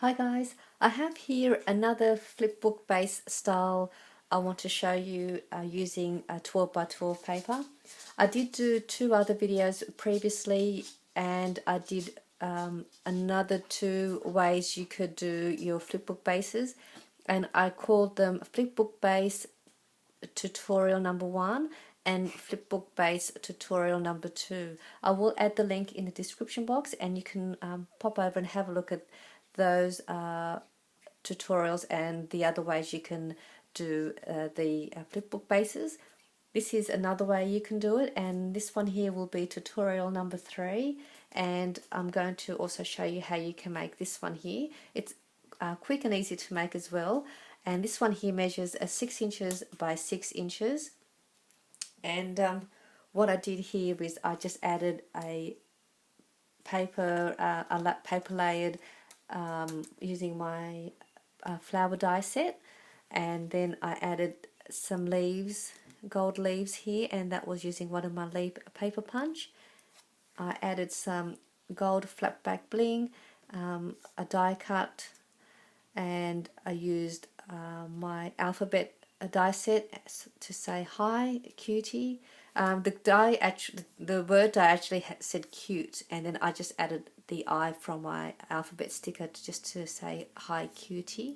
Hi guys, I have here another flipbook based style I want to show you using a 12 by 12 paper. I did do two other videos previously and I did another two ways you could do your flipbook bases, and I called them flipbook base tutorial number 1 and flipbook base tutorial number 2. I will add the link in the description box and you can pop over and have a look at those tutorials and the other ways you can do the flipbook bases. This is another way you can do it, and this one here will be tutorial number 3, and I'm going to also show you how you can make this one here. It's quick and easy to make as well, and this one here measures 6 inches by 6 inches. And what I did here is I just added a paper layered using my flower die set, and then I added some leaves, gold leaves here, and that was using one of my leaf paper punch. I added some gold flap back bling, a die cut, and I used my alphabet die set to say hi cutie. The word die actually said cute, and then I just added the I from my alphabet sticker just to say hi cutie.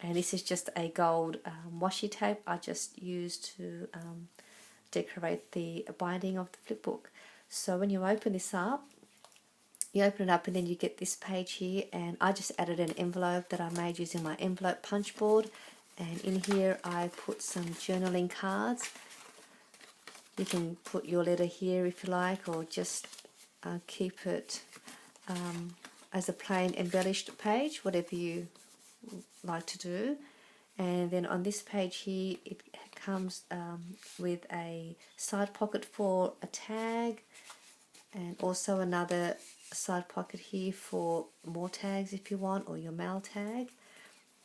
And this is just a gold washi tape I just used to decorate the binding of the flipbook. So when you open this up, you open it up and then you get this page here, and I just added an envelope that I made using my envelope punch board, and in here I put some journaling cards. You can put your letter here if you like, or just keep it as a plain embellished page, whatever you like to do. And then on this page here it comes with a side pocket for a tag, and also another side pocket here for more tags if you want, or your mail tag.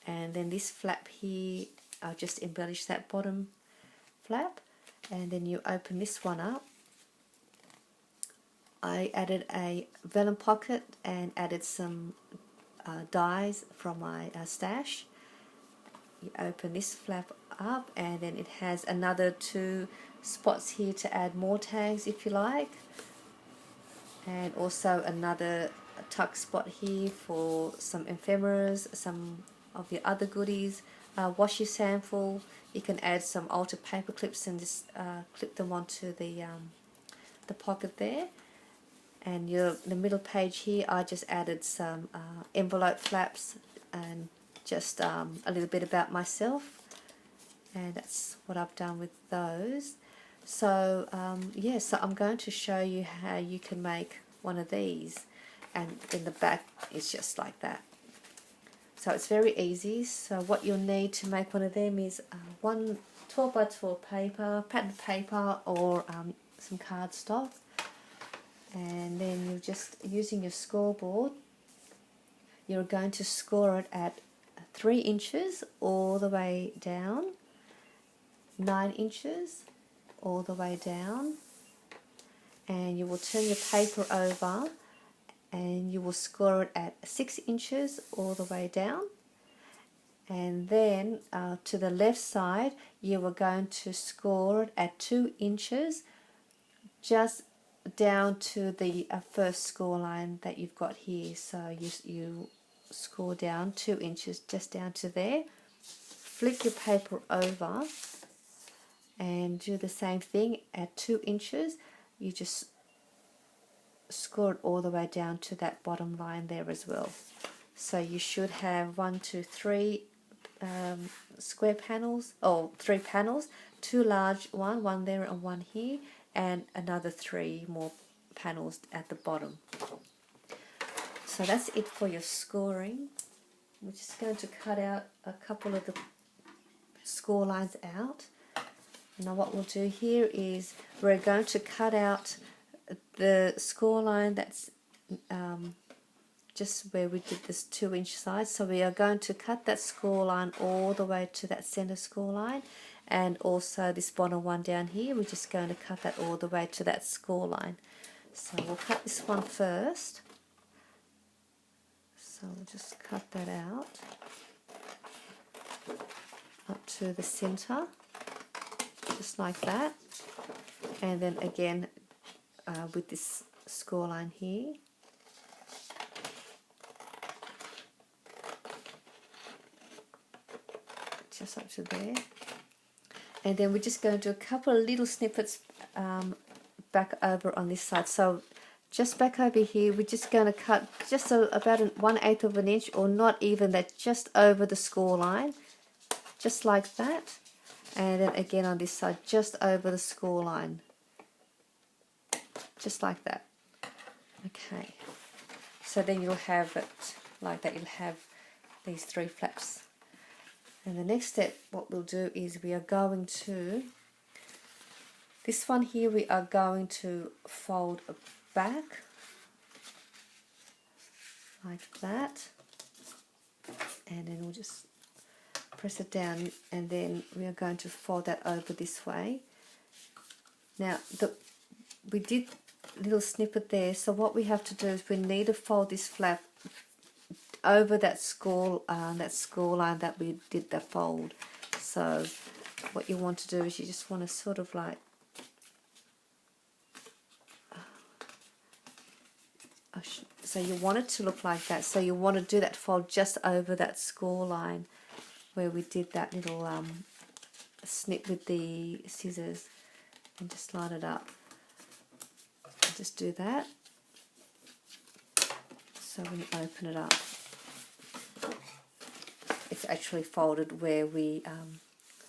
And then this flap here, I'll just embellish that bottom flap, and then you open this one up. I added a vellum pocket and added some dies from my stash. You open this flap up and then it has another 2 spots here to add more tags if you like, and also another tuck spot here for some ephemeras, some of your other goodies, washi sample. You can add some altered paper clips and just clip them onto the pocket there. And the middle page here, I just added some envelope flaps and just a little bit about myself, and that's what I've done with those. So yeah, so I'm going to show you how you can make one of these, and then the back is just like that. So it's very easy. So what you'll need to make one of them is one 12 by 12 paper, patterned paper, or some cardstock. And then you're just using your scoreboard, you're going to score it at 3 inches all the way down, 9 inches all the way down, and you will turn your paper over and you will score it at 6 inches all the way down. And then to the left side you are going to score it at 2 inches, just down to the first score line that you've got here. So you score down 2 inches just down to there. Flip your paper over and do the same thing at 2 inches. You just score it all the way down to that bottom line there as well. So you should have 1, 2, 3 square panels, or 3 panels, 2 large one there and one here, and another 3 more panels at the bottom. So that's it for your scoring. We're just going to cut out a couple of the score lines out. Now what we'll do here is we're going to cut out the score line that's just where we did this 2 inch side. So we are going to cut that score line all the way to that center score line, and also this bottom one down here, we're just going to cut that all the way to that score line. So we'll cut this one first. So So we'll just cut that out up to the center, just like that. And then again with this score line here, just up to there. And then we're just going to do a couple of little snippets back over on this side. So just back over here, we're just going to cut just about 1/8 of an inch, or not even that, just over the score line, just like that. And then again on this side, just over the score line, just like that. Okay, so then you'll have it like that. You'll have these 3 flaps. And the next step, what we'll do is we are going to, this one here, we are going to fold back like that, and then we'll just press it down, and then we are going to fold that over this way. Now we did a little snippet there, so what we have to do is we need to fold this flap over that score line that we did the fold. So what you want to do is you just want to sort of like so you want it to look like that. So you want to do that fold just over that score line where we did that little snip with the scissors, and just line it up. Just do that. So when you open it up, it's actually folded where we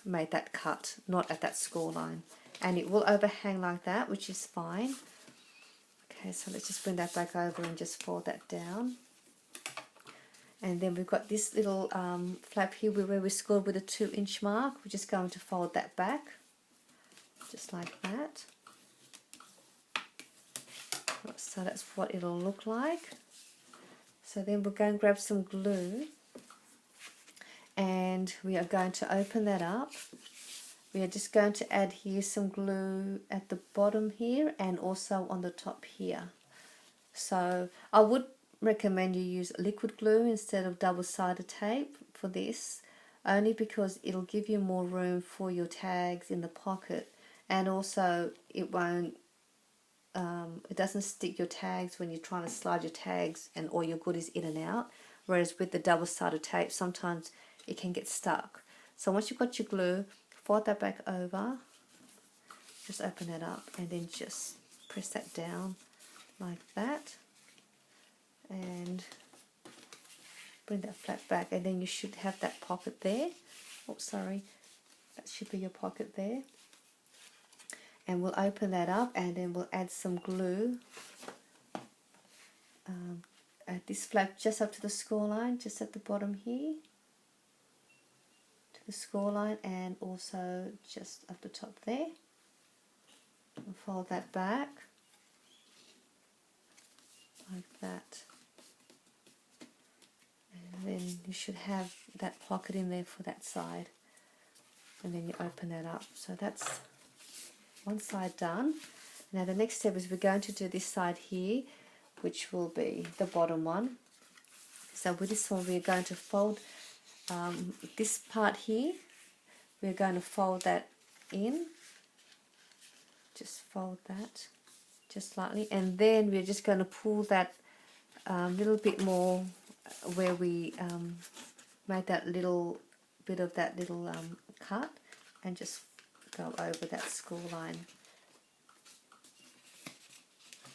made that cut, not at that score line. And it will overhang like that, which is fine. Okay, so let's just bring that back over and just fold that down. And then we've got this little flap here where we scored with a 2-inch mark. We're just going to fold that back, just like that. So that's what it'll look like. So then we're going to grab some glue, and we are going to open that up. We are just going to add here some glue at the bottom here and also on the top here. So I would recommend you use liquid glue instead of double-sided tape for this, only because it'll give you more room for your tags in the pocket, and also it won't it doesn't stick your tags when you're trying to slide your tags and all your goodies in and out, whereas with the double-sided tape sometimes it can get stuck. So once you've got your glue, fold that back over, just open it up, and then just press that down like that, and bring that flap back, and then you should have that pocket there. Oh, sorry, that should be your pocket there. And we'll open that up, and then we'll add some glue at this flap just up to the score line, just at the bottom here, to the score line, and also just up the top there. We'll fold that back like that, and then you should have that pocket in there for that side, and then you open that up. So that's one side done. Now the next step is we're going to do this side here, which will be the bottom one. So with this one we're going to fold this part here, we're going to fold that in, just fold that just lightly, and then we're just going to pull that little bit more where we made that little bit of that little cut, and just go over that score line,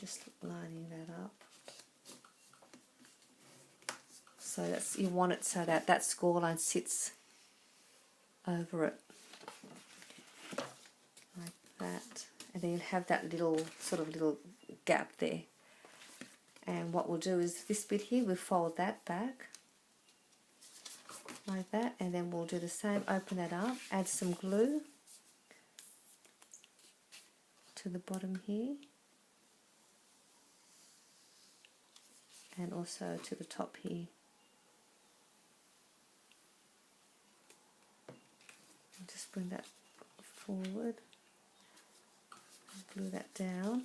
just lining that up. So that's, you want it so that that score line sits over it like that, and then you'll have that little sort of little gap there. And what we'll do is this bit here, we'll fold that back like that, and then we'll do the same, open that up, add some glue to the bottom here, and also to the top here. I'll just bring that forward, glue that down.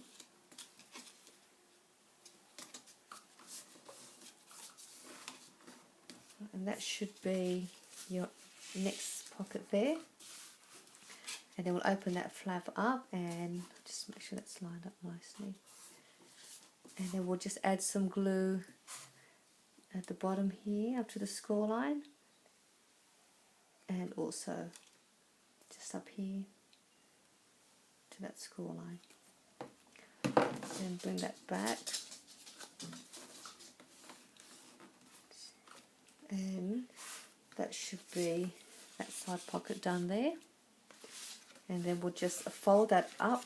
and that should be your next pocket there. And then we'll open that flap up and just make sure that's lined up nicely. And then we'll just add some glue at the bottom here up to the score line, and also just up here to that score line. And bring that back. And that should be that side pocket done there. And then we'll just fold that up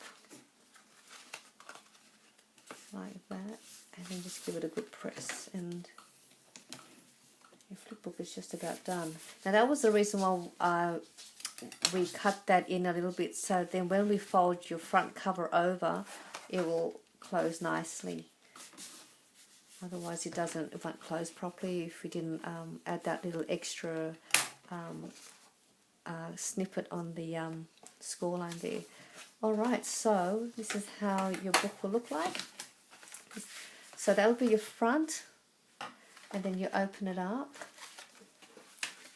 like that, and then just give it a good press, and your flip book is just about done. Now that was the reason why we cut that in a little bit, so then when we fold your front cover over, it will close nicely. Otherwise it won't close properly if we didn't add that little extra snippet on the score line there. Alright, so this is how your book will look like. So that'll be your front, and then you open it up,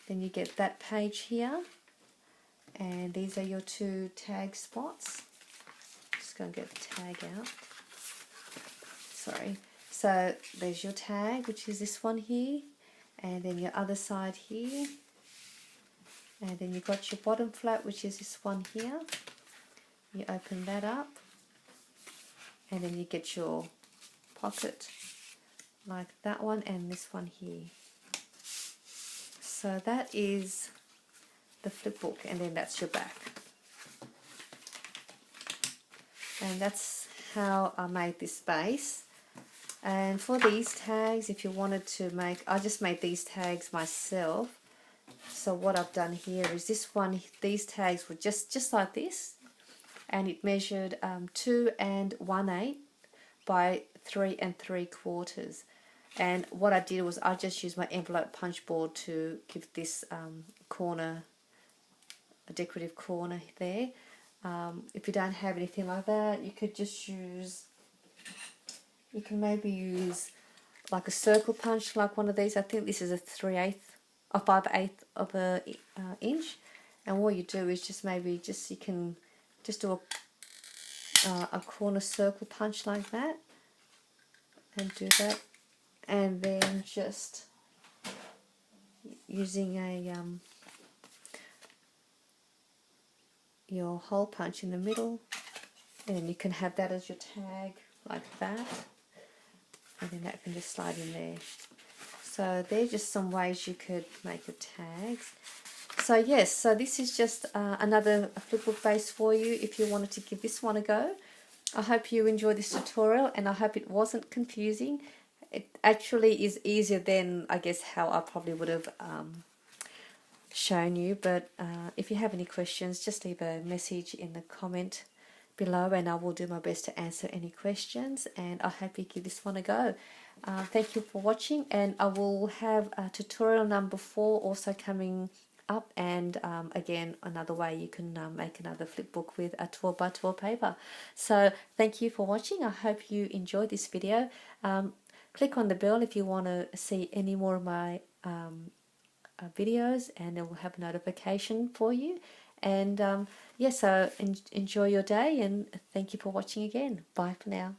then you get that page here, and these are your two tag spots. Just going to get the tag out. Sorry. So there's your tag, which is this one here, and then your other side here, and then you've got your bottom flap, which is this one here. You open that up, and then you get your pocket like that one and this one here. So that is the flip book, and then that's your back. And that's how I made this base. And for these tags, if you wanted to make, I just made these tags myself. So what I've done here is these tags were just like this, and it measured 2 1/8 by 3 3/4. And what I did was I just used my envelope punch board to give this corner, a decorative corner there. If you don't have anything like that, you could just use, you can maybe use like a circle punch, like one of these. I think this is a 3/8 or 5/8 of a inch. And what you do is just you can just do a corner circle punch like that, and do that, and then just using a your hole punch in the middle, and then you can have that as your tag like that, and then that can just slide in there. So they're just some ways you could make your tags. So yes, so this is just another flipbook base for you if you wanted to give this one a go. I hope you enjoyed this tutorial, and I hope it wasn't confusing. It actually is easier than, I guess, how I probably would have shown you. But if you have any questions, just leave a message in the comment below, and I will do my best to answer any questions. And I hope you give this one a go. Thank you for watching, and I will have tutorial number 4 also coming up, and again, another way you can make another flipbook with a 12 by 12 paper. So thank you for watching. I hope you enjoyed this video. Click on the bell if you want to see any more of my videos, and it will have a notification for you. And yeah, so enjoy your day, and thank you for watching again. Bye for now.